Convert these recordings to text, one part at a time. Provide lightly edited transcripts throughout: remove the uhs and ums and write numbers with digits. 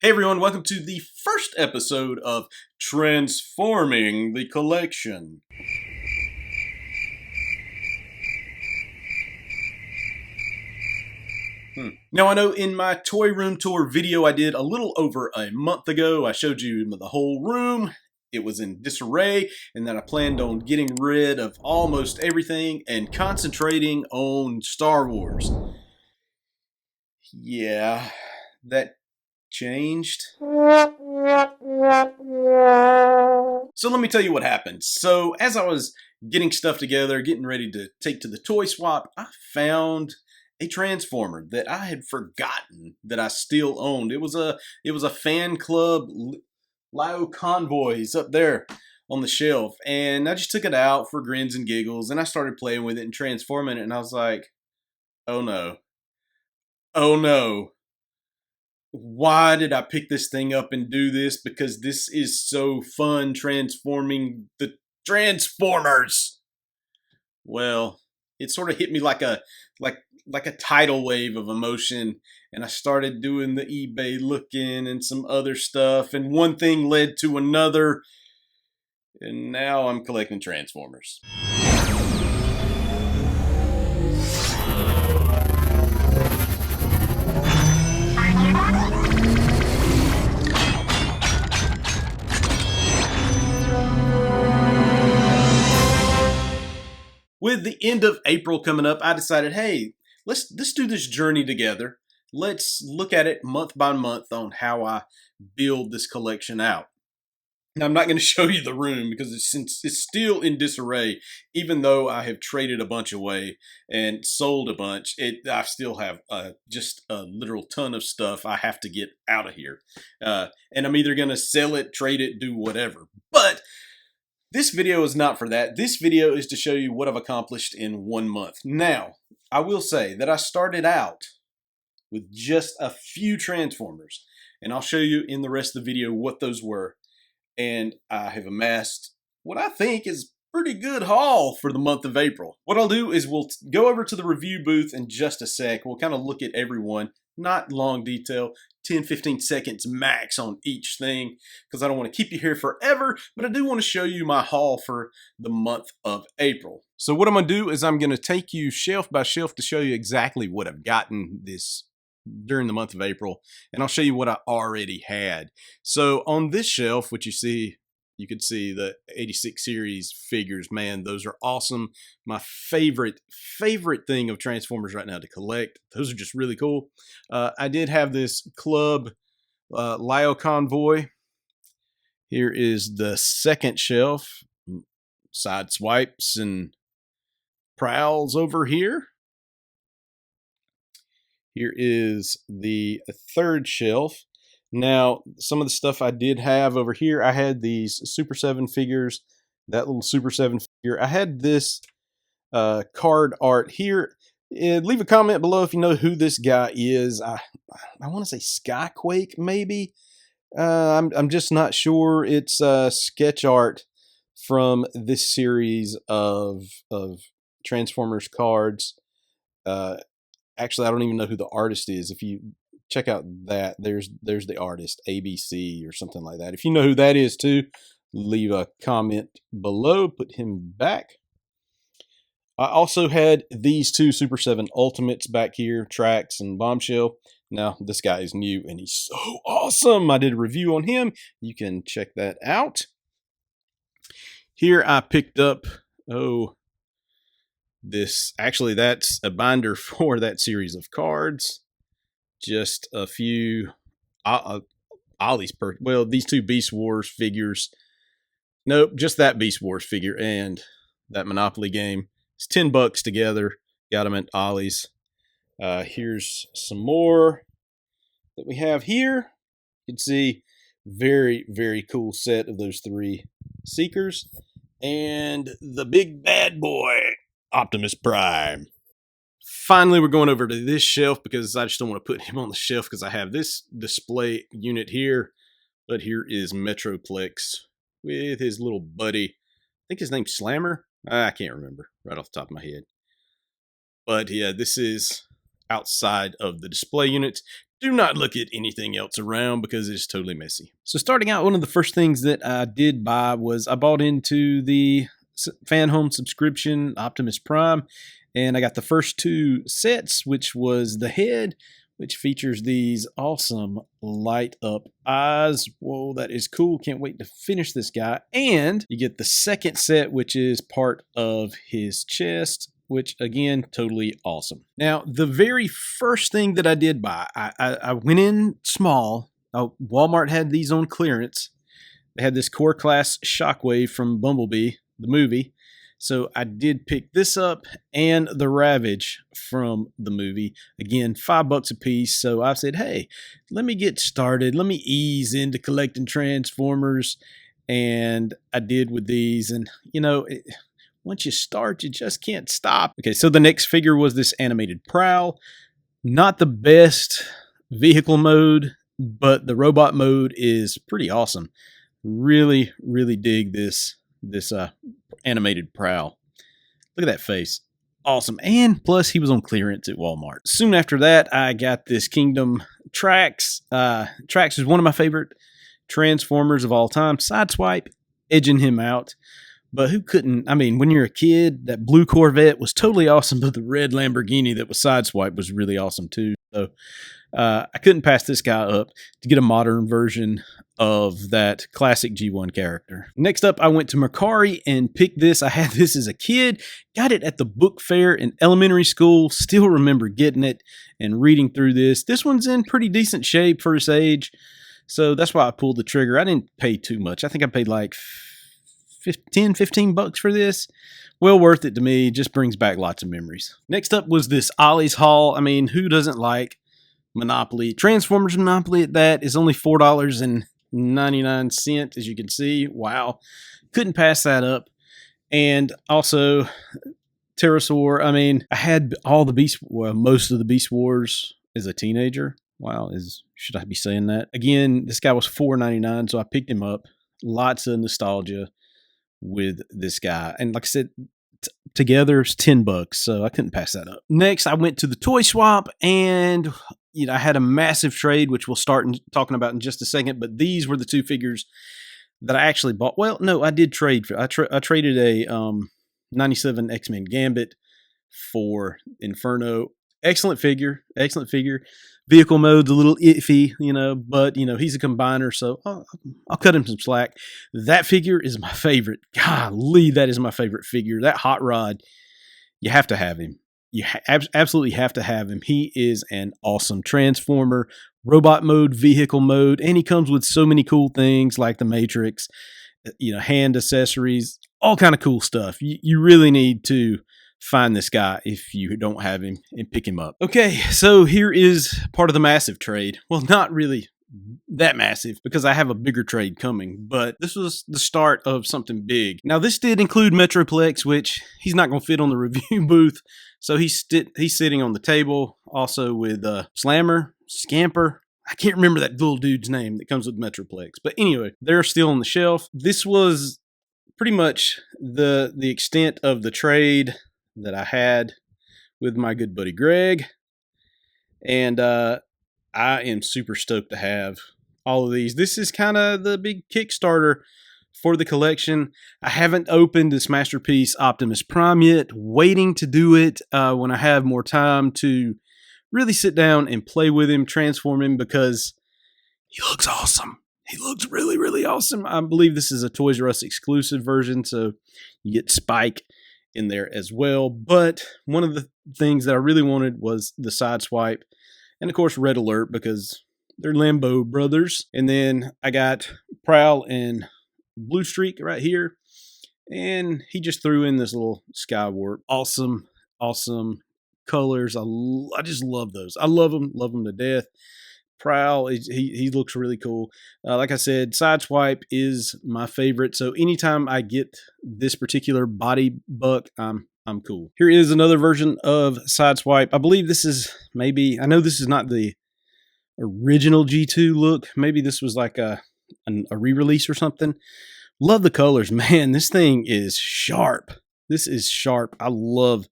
Hey everyone, welcome to the first episode of Transforming the Collection. Now I know in my toy room tour video I did a little over a month ago, I showed you the whole room. It was in disarray and that I planned on getting rid of almost everything and concentrating on Star Wars. Yeah, that changed. So let me tell you what happened. So as I was getting stuff together, getting ready to take to the toy swap, I found a transformer that I had forgotten that I still owned. It was a fan club Lio Convoys up there on the shelf, and I just took it out for grins and giggles, and I started playing with it and transforming it, and I was like, oh no, oh no. Why did I pick this thing up and do this? Because this is so fun transforming the Transformers. Well, it sort of hit me like a tidal wave of emotion, and I started doing the eBay looking and some other stuff, and one thing led to another, and now I'm collecting Transformers. With the end of April coming up, I decided, hey, let's do this journey together. Let's look at it month by month on how I build this collection out. Now, I'm not going to show you the room because it's still in disarray, even though I have traded a bunch away and sold a bunch. I still have just a literal ton of stuff I have to get out of here. And I'm either going to sell it, trade it, do whatever. But this video is not for that. This video is to show you what I've accomplished in 1 month. Now, I will say that I started out with just a few Transformers, and I'll show you in the rest of the video what those were. And I have amassed what I think is a pretty good haul for the month of April. What I'll do is we'll go over to the review booth in just a sec. We'll kind of look at every one, not long detail, 10-15 seconds max on each thing, because I don't want to keep you here forever, but I do want to show you my haul for the month of April. So what I'm going to do is I'm going to take you shelf by shelf to show you exactly what I've gotten this during the month of April, and I'll show you what I already had. So on this shelf, which you could see the 86 series figures. Man, those are awesome. My favorite thing of Transformers right now to collect. Those are just really cool. I did have this club Lio Convoy. Here is the second shelf. Side swipes and prowls over here. Here is the third shelf. Now, some of the stuff I did have over here, I had these Super 7 figures, that little Super 7 figure. I had this card art here. Leave a comment below if you know who this guy is. I want to say Skyquake, maybe. I'm just not sure. It's sketch art from this series of Transformers cards. Actually, I don't even know who the artist is. If you check out that, there's the artist, ABC or something like that. If you know who that is too, leave a comment below, put him back. I also had these two Super 7 Ultimates back here, Trax and Bombshell. Now, this guy is new and he's so awesome. I did a review on him. You can check that out. Here I picked up, actually that's a binder for that series of cards. Just a few these two Beast Wars figures. Nope, just that Beast Wars figure and that Monopoly game. It's $10 together. Got them at Ollie's. Here's some more that we have here. You can see very, very cool set of those three Seekers. And the big bad boy, Optimus Prime. Finally, we're going over to this shelf because I just don't want to put him on the shelf because I have this display unit here. But here is Metroplex with his little buddy. I think his name's Slammer. I can't remember right off the top of my head. But yeah, this is outside of the display units. Do not look at anything else around because it's totally messy. So starting out, one of the first things that I did buy was I bought into the Fan Home subscription, Optimus Prime, and I got the first 2 sets, which was the head, which features these awesome light up eyes. Whoa, that is cool. Can't wait to finish this guy. And you get the second set, which is part of his chest, which again, totally awesome. Now, the very first thing that I did buy, I went in small. Walmart had these on clearance. They had this Core Class Shockwave from Bumblebee, the movie. So I did pick this up and the Ravage from the movie. Again, $5 a piece. So I said, hey, let me get started. Let me ease into collecting Transformers. And I did with these. And, once you start, you just can't stop. Okay, so the next figure was this animated Prowl. Not the best vehicle mode, but the robot mode is pretty awesome. Really, really dig this animated Prowl. Look at that face. Awesome. And plus, he was on clearance at Walmart. Soon after that, I got this Kingdom Trax. Trax is one of my favorite Transformers of all time. Sideswipe, edging him out. But who couldn't? I mean, when you're a kid, that blue Corvette was totally awesome, but the red Lamborghini that was Sideswipe was really awesome too. So I couldn't pass this guy up to get a modern version of that classic G1 character. Next up, I went to Mercari and picked this. I had this as a kid, got it at the book fair in elementary school, still remember getting it and reading through this. This one's in pretty decent shape for its age, so that's why I pulled the trigger. I didn't pay too much. I think I paid like $15 for this. Well worth it to me. Just brings back lots of memories. Next up was this Ollie's haul. I mean, who doesn't like Monopoly? Transformers Monopoly at that is only $4.99, as you can see. Wow. Couldn't pass that up. And also Pterosaur. I mean, I had most of the Beast Wars as a teenager. Wow, should I be saying that? Again, this guy was $4.99, so I picked him up. Lots of nostalgia with this guy. And like I said, together it's $10, so I couldn't pass that up. Next, I went to the toy swap, and I had a massive trade, which we'll start talking about in just a second, but these were the 2 figures that I actually bought. Well, no, I did trade. I traded a 97 X-Men Gambit for Inferno. Excellent figure. Vehicle mode's a little iffy, but, he's a combiner, so I'll cut him some slack. That figure is my favorite. Golly, that is my favorite figure. That hot rod, you have to have him. You absolutely have to have him. He is an awesome Transformer, robot mode, vehicle mode, and he comes with so many cool things like the Matrix, hand accessories, all kind of cool stuff. You really need to find this guy if you don't have him and pick him up. Okay, so here is part of the massive trade. Well, not really that massive because I have a bigger trade coming, but this was the start of something big. Now, this did include Metroplex, which he's not going to fit on the review booth, so he's sitting on the table, also with Slammer, Scamper. I can't remember that little dude's name that comes with Metroplex, but anyway, they're still on the shelf. This was pretty much the extent of the trade that I had with my good buddy Greg, and I am super stoked to have all of these. This is kind of the big Kickstarter for the collection. I haven't opened this Masterpiece Optimus Prime yet, waiting to do it when I have more time to really sit down and play with him, transform him, because he looks awesome. He looks really, really awesome. I believe this is a Toys R Us exclusive version, so you get Spike in there as well. But one of the things that I really wanted was the Sideswipe, and of course Red Alert, because they're Lambo brothers. And then I got Prowl and Blue Streak right here, and he just threw in this little Skywarp. Awesome colors. I just love those. I love them to death. Prowl, he looks really cool. Like I said, Sideswipe is my favorite. So anytime I get this particular body buck, I'm cool. Here is another version of Sideswipe. I believe this is I know this is not the original G2 look. Maybe this was like a re-release or something. Love the colors, man. This thing is sharp. This is sharp. I love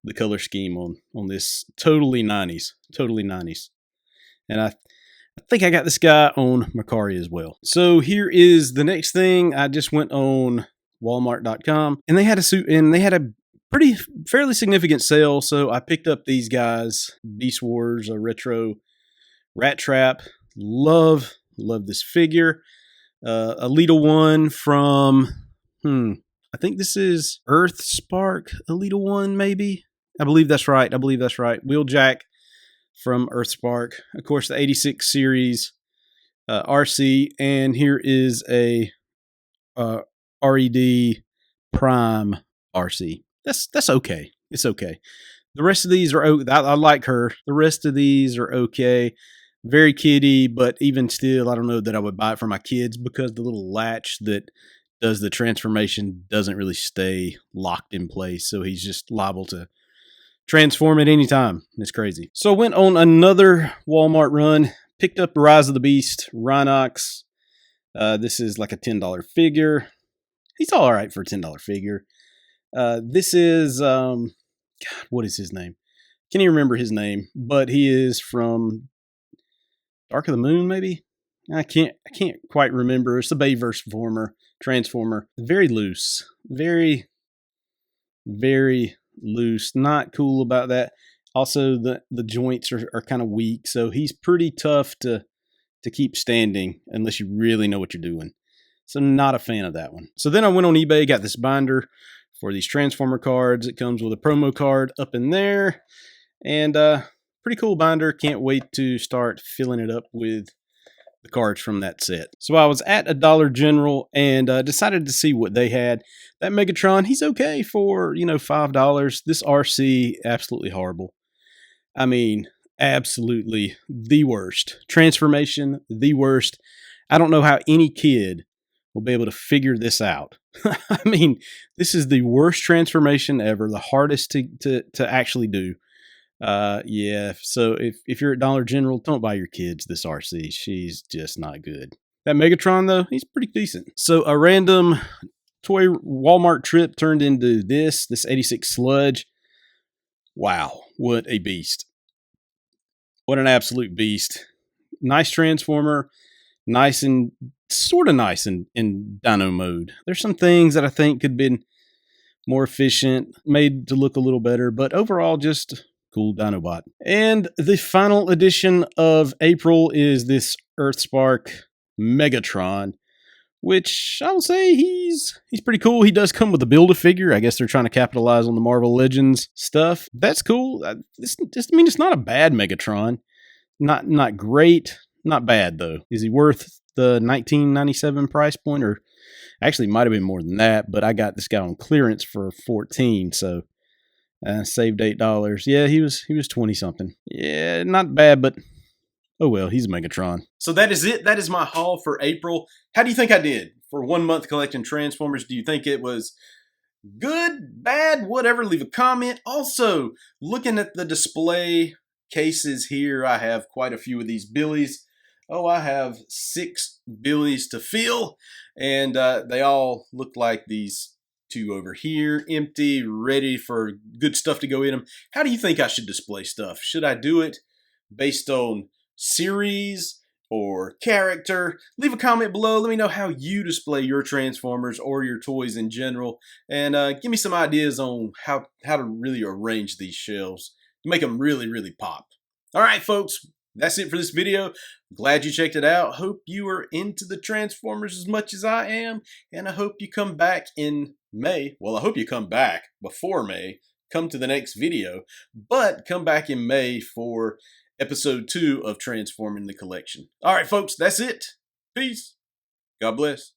the color scheme on this. Totally 90s. Totally 90s. And I think I got this guy on Mercari as well. So here is the next thing. I just went on Walmart.com and they had a suit and they had a fairly significant sale. So I picked up these guys, Beast Wars, a retro Rat Trap. Love this figure. A Elita one from, I think this is Earth Spark Elita one, maybe. I believe that's right. Wheeljack from Earth Spark. Of course, the 86 series RC. And here is a RED Prime RC. That's okay. It's okay. The rest of these are okay. I like her. The rest of these are okay. Very kiddie, but even still, I don't know that I would buy it for my kids because the little latch that does the transformation doesn't really stay locked in place. So he's just liable to transform at any time. It's crazy. So I went on another Walmart run, picked up Rise of the Beast, Rhinox. This is like a $10 figure. He's all right for a $10 figure. This is, God, what is his name? Can't even remember his name, but he is from Dark of the Moon, maybe? I can't quite remember. It's the Bayverse Transformer. Very loose. Very, very loose. Not cool about that. Also, the joints are kind of weak, so he's pretty tough to keep standing unless you really know what you're doing. So not a fan of that one. So then I went on eBay, got this binder for these Transformer cards. It comes with a promo card up in there. And pretty cool binder. Can't wait to start filling it up with the cards from that set. So I was at a Dollar General and decided to see what they had. That Megatron, he's okay for, $5. This RC, absolutely horrible. I mean, absolutely the worst. Transformation, the worst. I don't know how any kid will be able to figure this out. I mean, this is the worst transformation ever, the hardest to actually do. Yeah, so if you're at Dollar General, don't buy your kids this RC. She's just not good. That Megatron, though, he's pretty decent. So a random toy Walmart trip turned into this 86 Sludge. Wow, what a beast. What an absolute beast. Nice Transformer. Nice and sort of nice in dyno mode. There's some things that I think could have been more efficient, made to look a little better, but overall just cool Dinobot. And the final edition of April is this Earthspark Megatron, which I will say he's pretty cool. He does come with a Build-A-Figure. I guess they're trying to capitalize on the Marvel Legends stuff. That's cool. It's not a bad Megatron. Not great. Not bad, though. Is he worth the $19.97 price point? Or actually, might have been more than that, but I got this guy on clearance for $14, so saved $8. Yeah, he was 20-something. Yeah, not bad, but oh well, he's a Megatron. So that is it. That is my haul for April. How do you think I did for 1 month collecting Transformers? Do you think it was good, bad, whatever? Leave a comment. Also, looking at the display cases here, I have quite a few of these Billies. Oh, I have 6 Billies to fill, and they all look like these 2 over here, empty, ready for good stuff to go in them. How do you think I should display stuff? Should I do it based on series or character? Leave a comment below. Let me know how you display your Transformers or your toys in general, and give me some ideas on how to really arrange these shelves to make them really, really pop. All right, folks. That's it for this video. Glad you checked it out. Hope you are into the Transformers as much as I am. And I hope you come back in May. Well, I hope you come back before May. Come to the next video. But come back in May for episode 2 of Transforming the Collection. All right, folks. That's it. Peace. God bless.